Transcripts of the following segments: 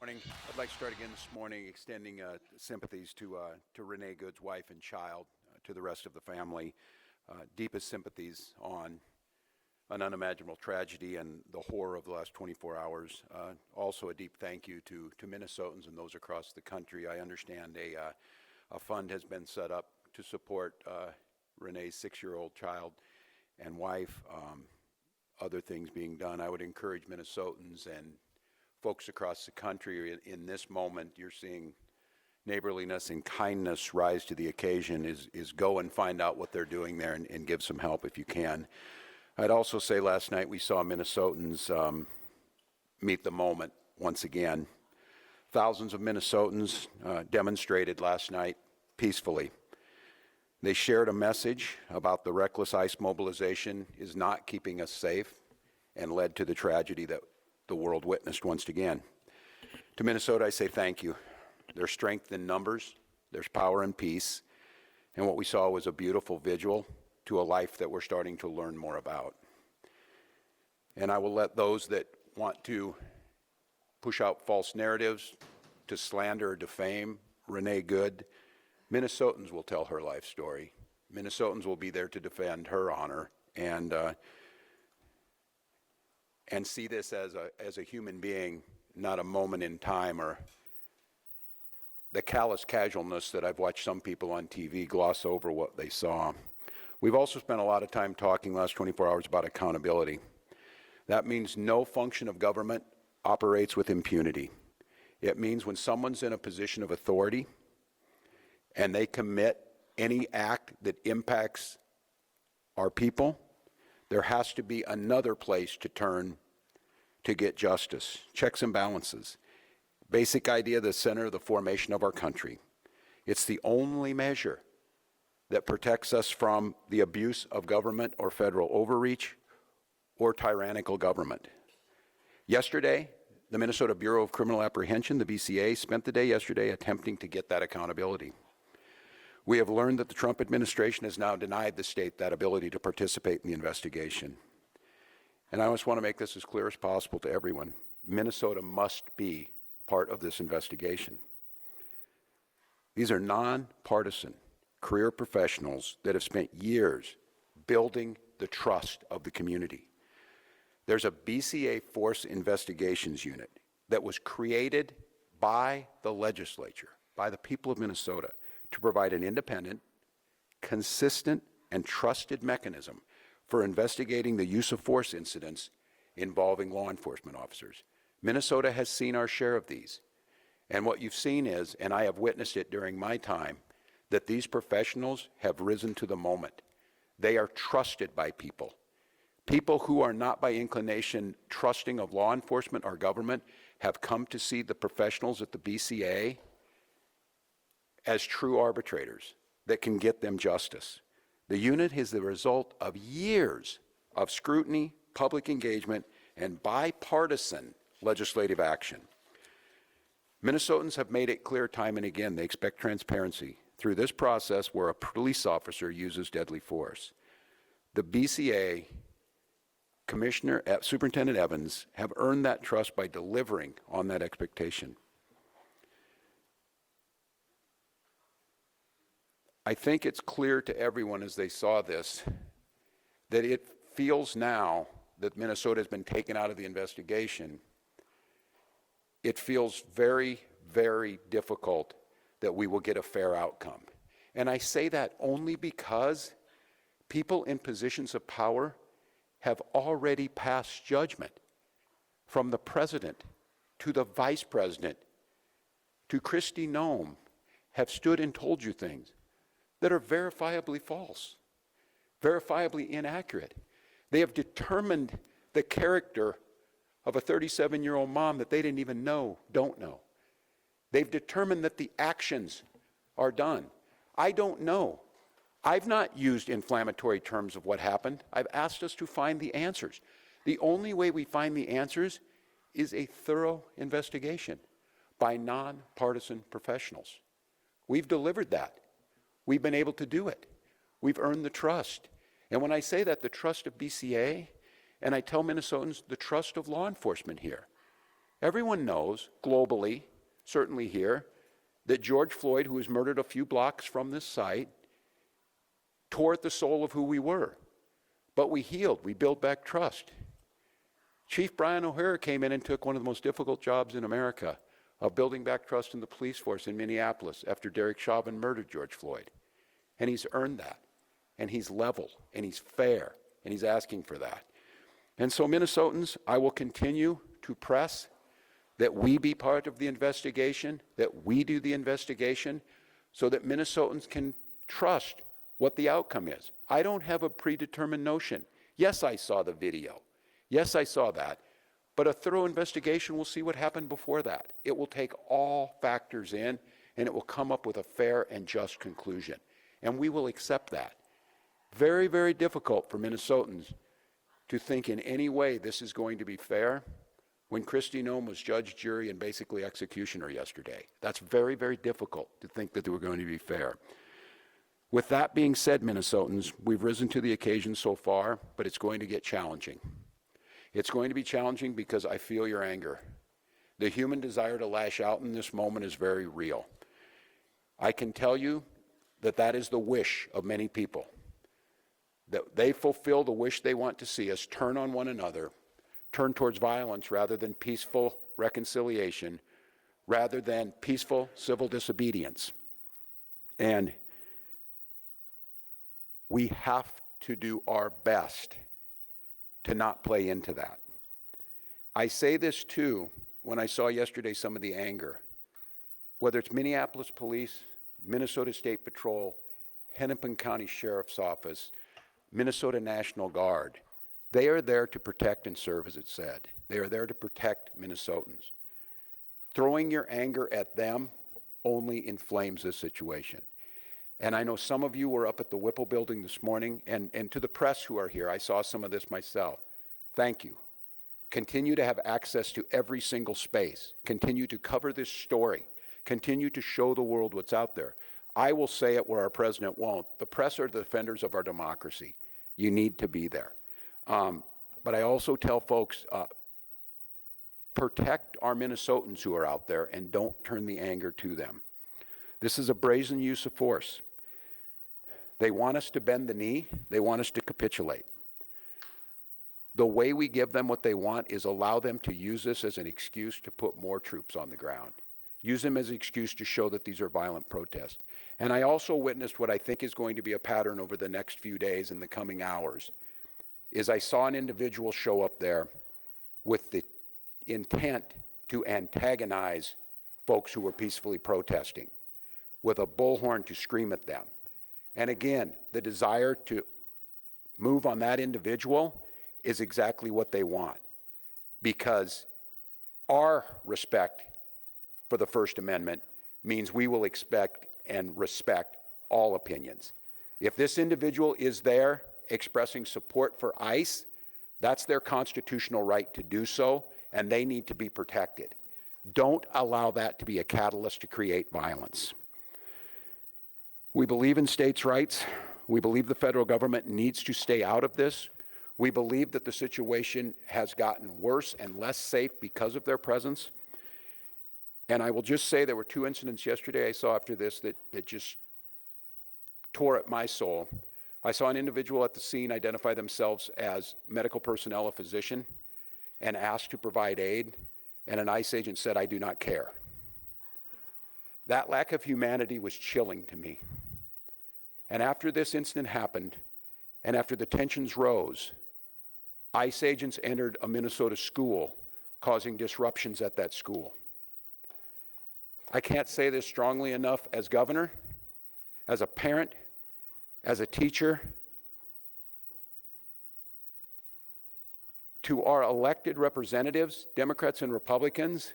Morning. I'd like to start again this morning extending sympathies to Renee Good's wife and child, to the rest of the family. Deepest sympathies on an unimaginable tragedy and the horror of the last 24 hours. Also a deep thank you to Minnesotans and those across the country. I understand a fund has been set up to support Renee's 6-year-old child and wife. Other things being done. I would encourage Minnesotans and folks across the country in this moment. You're seeing neighborliness and kindness rise to the occasion. Is go and find out what they're doing there and give some help if you can. I'd also say last night we saw Minnesotans meet the moment once again. Thousands of Minnesotans demonstrated last night peacefully. They shared a message about the reckless ICE mobilization is not keeping us safe and led to the tragedy that the world witnessed once again. To Minnesota, I say thank you. There's strength in numbers, there's power in peace, and what we saw was a beautiful vigil to a life that we're starting to learn more about. And I will let those that want to push out false narratives, to slander or defame Renee Good, Minnesotans will tell her life story. Minnesotans will be there to defend her honor and see this as a human being, not a moment in time or the callous casualness that I've watched some people on TV gloss over what they saw. We've also spent a lot of time talking last 24 hours about accountability. That means no function of government operates with impunity. It means when someone's in a position of authority and they commit any act that impacts our people, there has to be another place to turn to get justice. Checks and balances. Basic idea, the center of the formation of our country. It's the only measure that protects us from the abuse of government or federal overreach or tyrannical government. Yesterday, the Minnesota Bureau of Criminal Apprehension, the BCA, spent the day yesterday attempting to get that accountability. We have learned that the Trump administration has now denied the state that ability to participate in the investigation. And I just want to make this as clear as possible to everyone. Minnesota must be part of this investigation. These are nonpartisan career professionals that have spent years building the trust of the community. There's a BCA Force Investigations Unit that was created by the legislature, by the people of Minnesota, to provide an independent, consistent, and trusted mechanism for investigating the use of force incidents involving law enforcement officers. Minnesota has seen our share of these. And what you've seen is, and I have witnessed it during my time, that these professionals have risen to the moment. They are trusted by people. People who are not by inclination trusting of law enforcement or government have come to see the professionals at the BCA as true arbitrators that can get them justice. The unit is the result of years of scrutiny, public engagement, and bipartisan legislative action. Minnesotans have made it clear time and again they expect transparency through this process where a police officer uses deadly force. The BCA Commissioner, Superintendent Evans, have earned that trust by delivering on that expectation. I think it's clear to everyone as they saw this that it feels now that Minnesota has been taken out of the investigation. It feels very, very difficult that we will get a fair outcome. And I say that only because people in positions of power have already passed judgment, from the president to the vice president to Kristi Noem, have stood and told you things that are verifiably false, verifiably inaccurate. They have determined the character of a 37-year-old mom that they didn't even don't know. They've determined that the actions are done. I don't know. I've not used inflammatory terms of what happened. I've asked us to find the answers. The only way we find the answers is a thorough investigation by nonpartisan professionals. We've delivered that. We've been able to do it. We've earned the trust. And when I say that, the trust of BCA, and I tell Minnesotans the trust of law enforcement here. Everyone knows, globally, certainly here, that George Floyd, who was murdered a few blocks from this site, tore at the soul of who we were. But we healed, we built back trust. Chief Brian O'Hara came in and took one of the most difficult jobs in America of building back trust in the police force in Minneapolis after Derek Chauvin murdered George Floyd. And he's earned that. And he's level, and he's fair, and he's asking for that. And so Minnesotans, I will continue to press that we be part of the investigation, that we do the investigation, so that Minnesotans can trust what the outcome is. I don't have a predetermined notion. Yes, I saw the video. Yes, I saw that. But a thorough investigation will see what happened before that. It will take all factors in, and it will come up with a fair and just conclusion. And we will accept that. Very, very difficult for Minnesotans to think in any way this is going to be fair when Kristi Noem was judge, jury, and basically executioner yesterday. That's very, very difficult to think that they were going to be fair. With that being said, Minnesotans, we've risen to the occasion so far, but it's going to get challenging. It's going to be challenging because I feel your anger. The human desire to lash out in this moment is very real. I can tell you that that is the wish of many people, that they fulfill the wish they want to see us turn on one another, turn towards violence rather than peaceful reconciliation, rather than peaceful civil disobedience. And we have to do our best to not play into that. I say this too when I saw yesterday some of the anger, whether it's Minneapolis Police, Minnesota State Patrol, Hennepin County Sheriff's Office, Minnesota National Guard. They are there to protect and serve, as it said. They are there to protect Minnesotans. Throwing your anger at them only inflames this situation. And I know some of you were up at the Whipple building this morning, and to the press who are here, I saw some of this myself. Thank you. Continue to have access to every single space. Continue to cover this story. Continue to show the world what's out there. I will say it where our president won't. The press are the defenders of our democracy. You need to be there. But I also tell folks, protect our Minnesotans who are out there and don't turn the anger to them. This is a brazen use of force. They want us to bend the knee. They want us to capitulate. The way we give them what they want is allow them to use this as an excuse to put more troops on the ground. Use them as an excuse to show that these are violent protests. And I also witnessed what I think is going to be a pattern over the next few days in the coming hours, is I saw an individual show up there with the intent to antagonize folks who were peacefully protesting, with a bullhorn to scream at them. And again, the desire to move on that individual is exactly what they want, because our respect for the First Amendment means we will expect and respect all opinions. If this individual is there expressing support for ICE, that's their constitutional right to do so, and they need to be protected. Don't allow that to be a catalyst to create violence. We believe in states' rights. We believe the federal government needs to stay out of this. We believe that the situation has gotten worse and less safe because of their presence. And I will just say there were two incidents yesterday I saw after this that just tore at my soul. I saw an individual at the scene identify themselves as medical personnel, a physician, and asked to provide aid, and an ICE agent said, "I do not care." That lack of humanity was chilling to me. And after this incident happened, and after the tensions rose, ICE agents entered a Minnesota school, causing disruptions at that school. I can't say this strongly enough as governor, as a parent, as a teacher. To our elected representatives, Democrats and Republicans,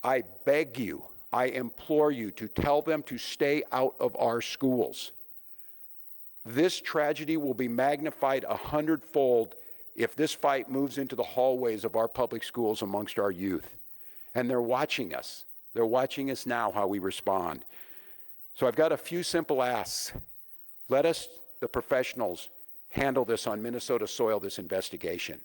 I beg you, I implore you to tell them to stay out of our schools. This tragedy will be magnified 100-fold if this fight moves into the hallways of our public schools amongst our youth. And they're watching us. They're watching us now, how we respond. So I've got a few simple asks. Let us, the professionals, handle this on Minnesota soil, this investigation.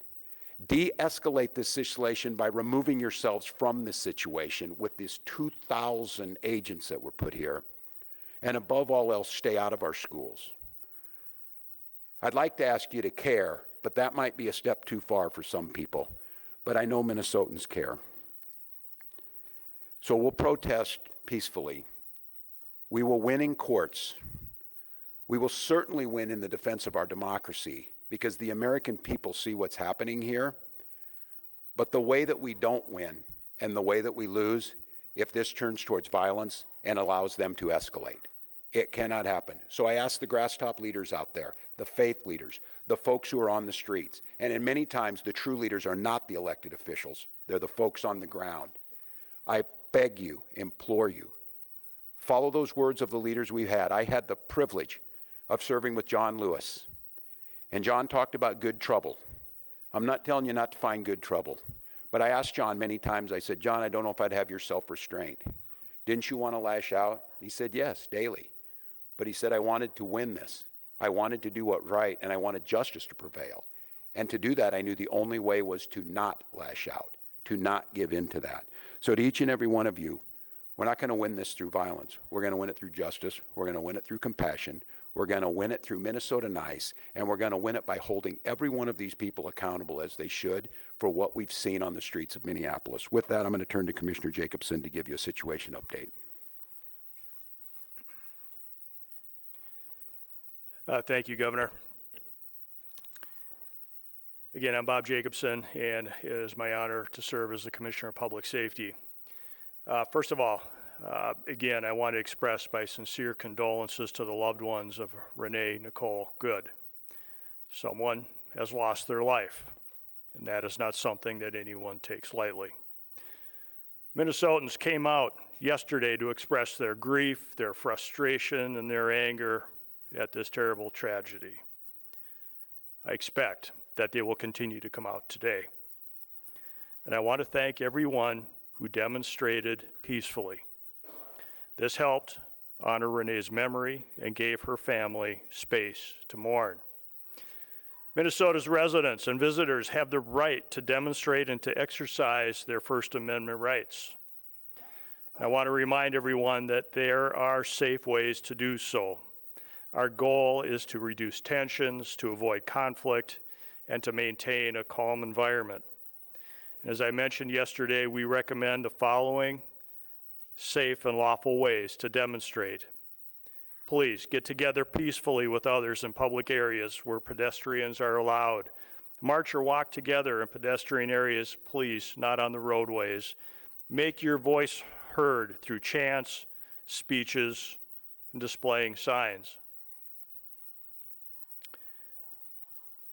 De-escalate this situation by removing yourselves from this situation with these 2,000 agents that were put here. And above all else, stay out of our schools. I'd like to ask you to care, but that might be a step too far for some people. But I know Minnesotans care. So we'll protest peacefully. We will win in courts. We will certainly win in the defense of our democracy because the American people see what's happening here. But the way that we don't win and the way that we lose, if this turns towards violence and allows them to escalate. It cannot happen. So I ask the grass top leaders out there, the faith leaders, the folks who are on the streets, and in many times the true leaders are not the elected officials. They're the folks on the ground. I beg you, implore you, follow those words of the leaders we've had. I had the privilege of serving with John Lewis, and John talked about good trouble. I'm not telling you not to find good trouble, but I asked John many times, I said, John, I don't know if I'd have your self-restraint. Didn't you want to lash out? He said, yes, daily. But he said, I wanted to win this. I wanted to do what right, and I wanted justice to prevail. And to do that, I knew the only way was to not lash out, to not give in to that. So to each and every one of you, we're not going to win this through violence. We're going to win it through justice. We're going to win it through compassion. We're going to win it through Minnesota Nice, and we're going to win it by holding every one of these people accountable as they should for what we've seen on the streets of Minneapolis. With that, I'm going to turn to Commissioner Jacobson to give you a situation update. Thank you, Governor. Again, I'm Bob Jacobson, and it is my honor to serve as the Commissioner of Public Safety. First of all, again, I want to express my sincere condolences to the loved ones of Renee Nicole Good. Someone has lost their life, and that is not something that anyone takes lightly. Minnesotans came out yesterday to express their grief, their frustration, and their anger at this terrible tragedy. I expect that they will continue to come out today. And I want to thank everyone who demonstrated peacefully. This helped honor Renee's memory and gave her family space to mourn. Minnesota's residents and visitors have the right to demonstrate and to exercise their First Amendment rights. I want to remind everyone that there are safe ways to do so. Our goal is to reduce tensions, to avoid conflict, and to maintain a calm environment. As I mentioned yesterday, we recommend the following safe and lawful ways to demonstrate. Please get together peacefully with others in public areas where pedestrians are allowed. March or walk together in pedestrian areas, please, not on the roadways. Make your voice heard through chants, speeches, and displaying signs.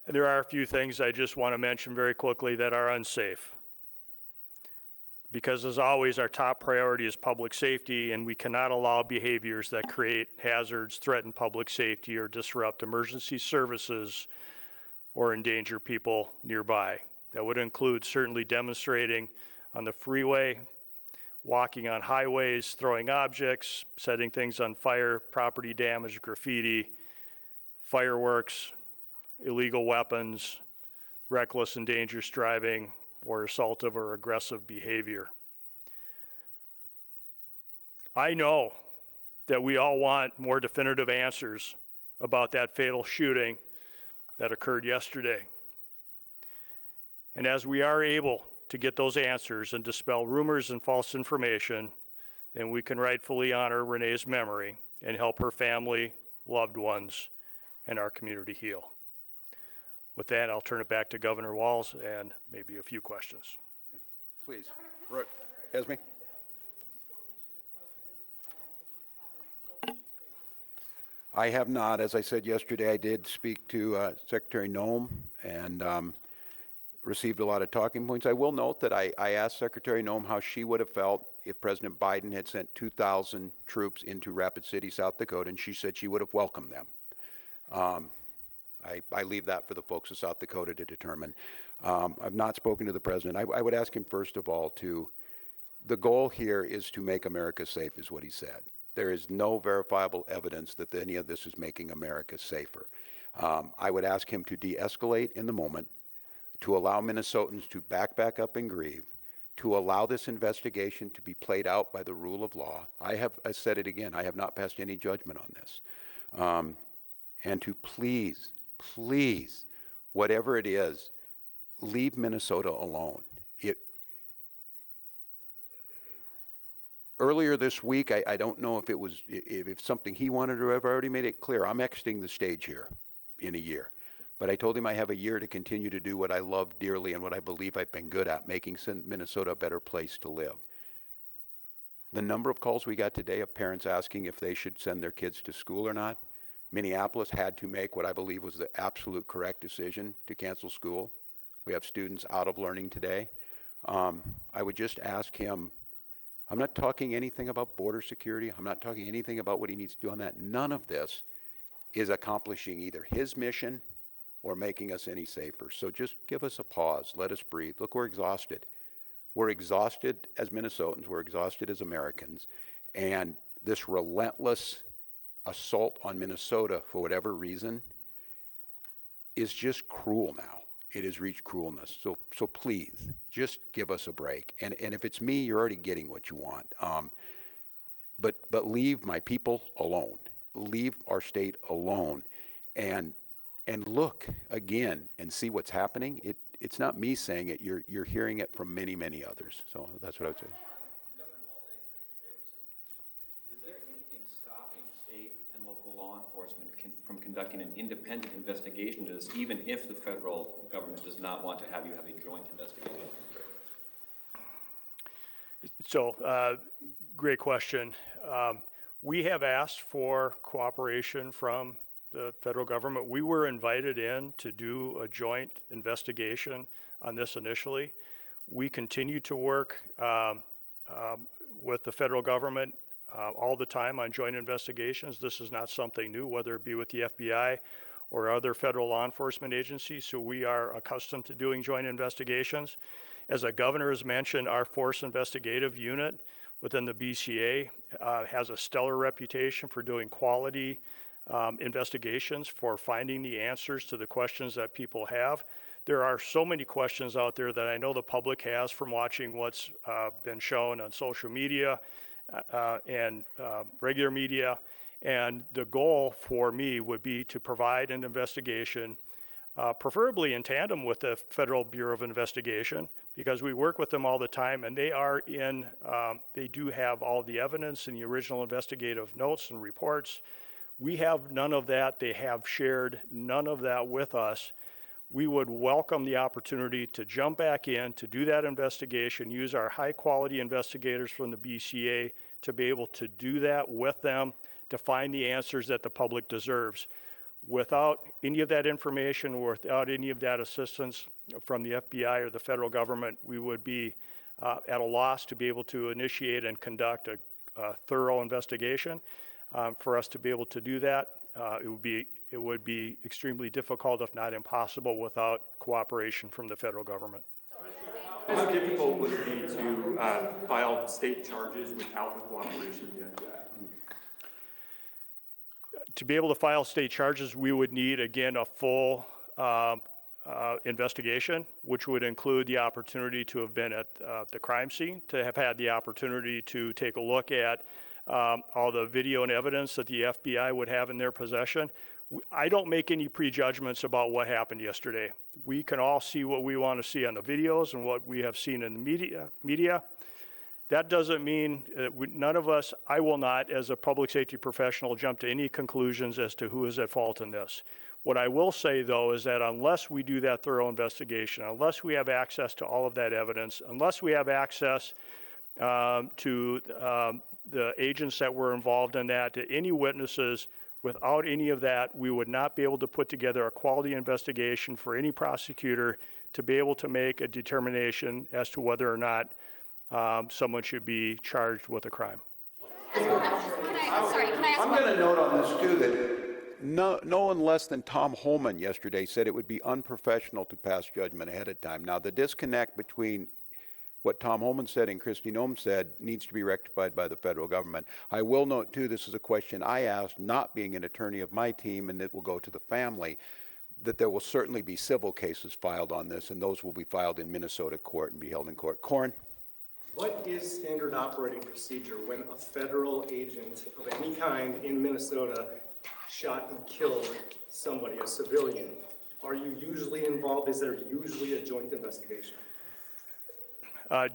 And there are a few things I just want to mention very quickly that are unsafe. Because as always, our top priority is public safety, and we cannot allow behaviors that create hazards, threaten public safety, or disrupt emergency services or endanger people nearby. That would include certainly demonstrating on the freeway, walking on highways, throwing objects, setting things on fire, property damage, graffiti, fireworks, illegal weapons, reckless and dangerous driving, or assaultive or aggressive behavior. I know that we all want more definitive answers about that fatal shooting that occurred yesterday. And as we are able to get those answers and dispel rumors and false information, then we can rightfully honor Renee's memory and help her family, loved ones, and our community heal. With that, I'll turn it back to Governor Walz and maybe a few questions. Please. Right. Esme? I have not. As I said yesterday, I did speak to Secretary Noem and received a lot of talking points. I will note that I asked Secretary Noem how she would have felt if President Biden had sent 2,000 troops into Rapid City, South Dakota, and she said she would have welcomed them. I leave that for the folks of South Dakota to determine. I've not spoken to the president. I would ask him, first of all, the goal here is to make America safe, is what he said. There is no verifiable evidence that any of this is making America safer. I would ask him to de-escalate in the moment, to allow Minnesotans to back up and grieve, to allow this investigation to be played out by the rule of law. I said it again, I have not passed any judgment on this. And to please, whatever it is, leave Minnesota alone. Earlier this week, I don't know if it was if something he wanted or I've already made it clear. I'm exiting the stage here in a year. But I told him I have a year to continue to do what I love dearly and what I believe I've been good at, making Minnesota a better place to live. The number of calls we got today of parents asking if they should send their kids to school or not. Minneapolis had to make what I believe was the absolute correct decision to cancel school. We have students out of learning today. I would just ask him, I'm not talking anything about border security. I'm not talking anything about what he needs to do on that. None of this is accomplishing either his mission or making us any safer. So just give us a pause. Let us breathe. Look, we're exhausted. We're exhausted as Minnesotans. We're exhausted as Americans. And this relentless assault on Minnesota, for whatever reason, is just cruel now. It has reached cruelness. So please, just give us a break. And if it's me, you're already getting what you want. But leave my people alone. Leave our state alone. And look again and see what's happening. It's not me saying it. You're hearing it from many, many others. So that's what I would say. Is there anything stopping state and local law enforcement from conducting an independent investigation into this, even if the federal government does not want to have you have a joint investigation? So, great question. We have asked for cooperation from the federal government. We were invited in to do a joint investigation on this initially. We continue to work with the federal government all the time on joint investigations. This is not something new, whether it be with the FBI or other federal law enforcement agencies, so we are accustomed to doing joint investigations. As the governor has mentioned, our Force Investigative Unit within the BCA has a stellar reputation for doing quality investigations, for finding the answers to the questions that people have. There are so many questions out there that I know the public has from watching what's been shown on social media and regular media. And the goal for me would be to provide an investigation, preferably in tandem with the Federal Bureau of Investigation, because we work with them all the time, and they do have all the evidence in the original investigative notes and reports. We have none of that. They have shared none of that with us. We would welcome the opportunity to jump back in, to do that investigation, use our high-quality investigators from the BCA to be able to do that with them, to find the answers that the public deserves. Without any of that information, or without any of that assistance from the FBI or the federal government, we would be at a loss to be able to initiate and conduct a thorough investigation. For us to be able to do that, it would be extremely difficult, if not impossible, without cooperation from the federal government. How difficult would it be to file state charges without the cooperation of the FBI? To be able to file state charges, we would need, again, a full investigation, which would include the opportunity to have been at the crime scene, to have had the opportunity to take a look at all the video and evidence that the FBI would have in their possession. I don't make any prejudgments about what happened yesterday. We can all see what we want to see on the videos and what we have seen in the media. That doesn't mean that none of us, I will not, as a public safety professional, jump to any conclusions as to who is at fault in this. What I will say, though, is that unless we do that thorough investigation, unless we have access to all of that evidence, unless we have access to the agents that were involved in that, to any witnesses, without any of that, we would not be able to put together a quality investigation for any prosecutor to be able to make a determination as to whether or not someone should be charged with a crime. Can I ask I'm going to note on this too that no one less than Tom Holman yesterday said it would be unprofessional to pass judgment ahead of time. Now, the disconnect between what Tom Holman said and Kristi Noem said needs to be rectified by the federal government. I will note too, this is a question I asked, not being an attorney of my team, and it will go to the family. that there will certainly be civil cases filed on this, and those will be filed in Minnesota court and be held in court. Corn? What is standard operating procedure when a federal agent of any kind in Minnesota shot and killed somebody, a civilian? Are you usually involved? Is there usually a joint investigation?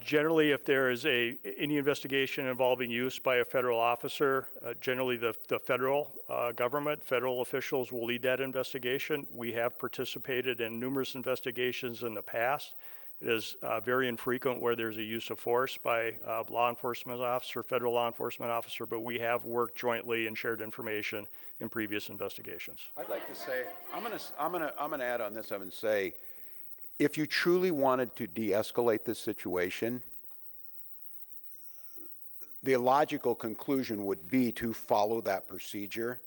Generally, if there is any investigation involving use by a federal officer, generally the federal government, federal officials will lead that investigation. We have participated in numerous investigations in the past. It is very infrequent where there's a use of force by a law enforcement officer, federal law enforcement officer, but we have worked jointly and shared information in previous investigations. I'd like to say, I'm gonna add on this, I'm gonna say, if you truly wanted to de-escalate this situation, the logical conclusion would be to follow that procedure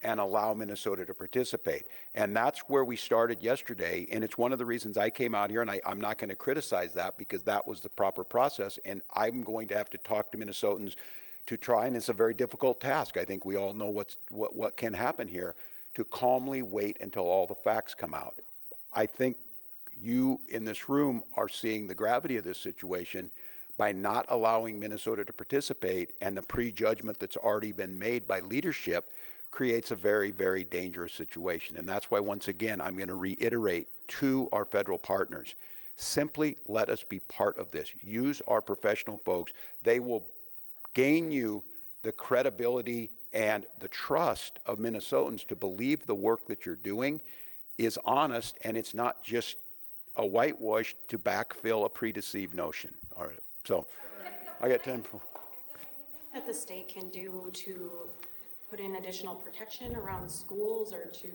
and allow Minnesota to participate. And that's where we started yesterday, and it's one of the reasons I came out here, and I'm not going to criticize that because that was the proper process, and I'm going to have to talk to Minnesotans to try, and it's a very difficult task. I think we all know what can happen here, to calmly wait until all the facts come out. I think you in this room are seeing the gravity of this situation by not allowing Minnesota to participate, and the prejudgment that's already been made by leadership creates a very, very dangerous situation. And that's why, once again, I'm going to reiterate to our federal partners, simply let us be part of this. Use our professional folks. They will gain you the credibility and the trust of Minnesotans to believe the work that you're doing is honest, and it's not just a whitewash to backfill a predeceived notion. All right, so I got 10. That the state can do to put in additional protection around schools or to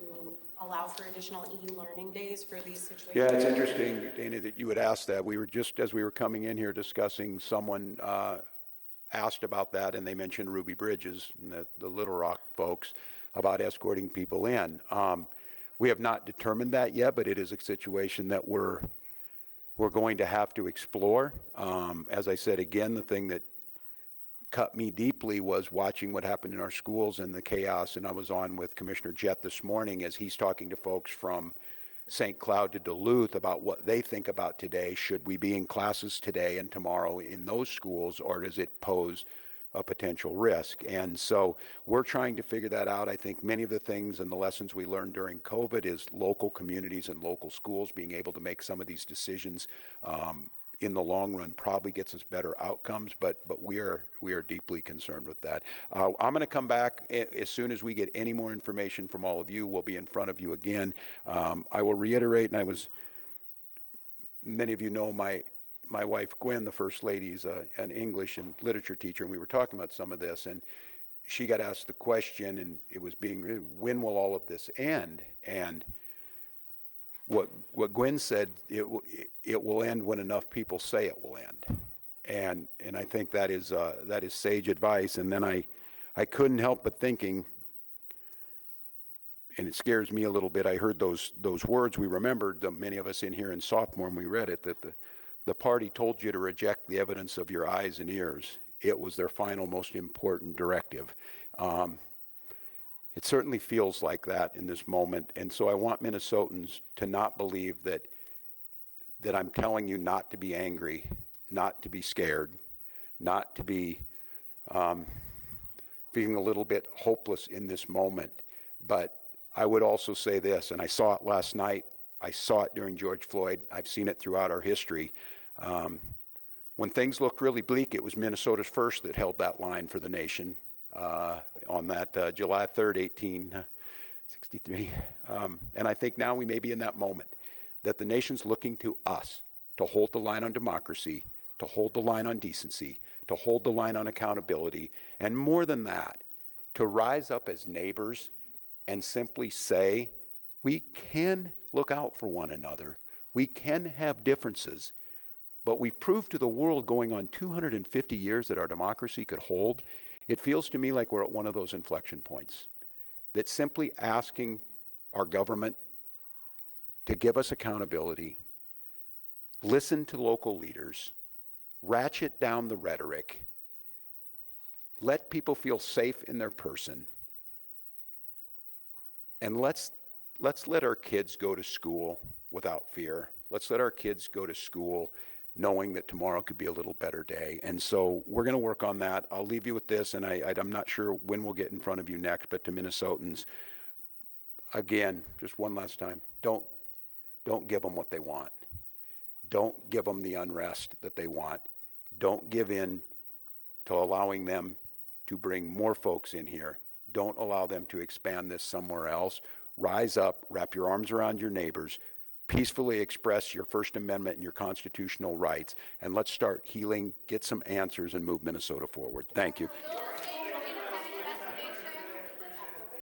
allow for additional e-learning days for these situations? Yeah, it's interesting, Dana, that you would ask that. We were just, as we were coming in here discussing, someone asked about that, and they mentioned Ruby Bridges, and the Little Rock folks, about escorting people in. We have not determined that yet, but it is a situation that we're going to have to explore. As I said, again, the thing that cut me deeply was watching what happened in our schools and the chaos, and I was on with Commissioner Jett this morning as he's talking to folks from St. Cloud to Duluth about what they think about today. Should we be in classes today and tomorrow in those schools, or does it pose a potential risk? And so we're trying to figure that out. I think many of the things and the lessons we learned during COVID is local communities and local schools being able to make some of these decisions in the long run probably gets us better outcomes, but we are deeply concerned with that. I'm going to come back as soon as we get any more information from all of you. We'll be in front of you again. I will reiterate, and many of you know my wife Gwen, the First Lady, is an English and literature teacher, and we were talking about some of this, and she got asked the question, and it was when will all of this end? And what Gwen said, it will end when enough people say it will end, and I think that is sage advice. And then I couldn't help but thinking, and it scares me a little bit. I heard those words. We remembered, many of us in here in sophomore, when we read it, that the party told you to reject the evidence of your eyes and ears. It was their final, most important directive. It certainly feels like that in this moment, and so I want Minnesotans to not believe that I'm telling you not to be angry, not to be scared, not to be feeling a little bit hopeless in this moment. But I would also say this, and I saw it last night, I saw it during George Floyd, I've seen it throughout our history. When things looked really bleak, it was Minnesota's first that held that line for the nation on that July 3rd, 1863. And I think now we may be in that moment that the nation's looking to us to hold the line on democracy, to hold the line on decency, to hold the line on accountability, and more than that, to rise up as neighbors and simply say, we can look out for one another. We can have differences, but we've proved to the world going on 250 years that our democracy could hold. It feels to me like we're at one of those inflection points, that simply asking our government to give us accountability, listen to local leaders, ratchet down the rhetoric, let people feel safe in their person, and let's let's let our kids go to school without fear. Let's let our kids go to school knowing that tomorrow could be a little better day. And so we're going to work on that. I'll leave you with this, and I'm not sure when we'll get in front of you next, but to Minnesotans, again, just one last time, don't give them what they want. Don't give them the unrest that they want. Don't give in to allowing them to bring more folks in here. Don't allow them to expand this somewhere else. Rise up, wrap your arms around your neighbors, peacefully express your First Amendment and your constitutional rights, and let's start healing, get some answers, and move Minnesota forward. Thank you.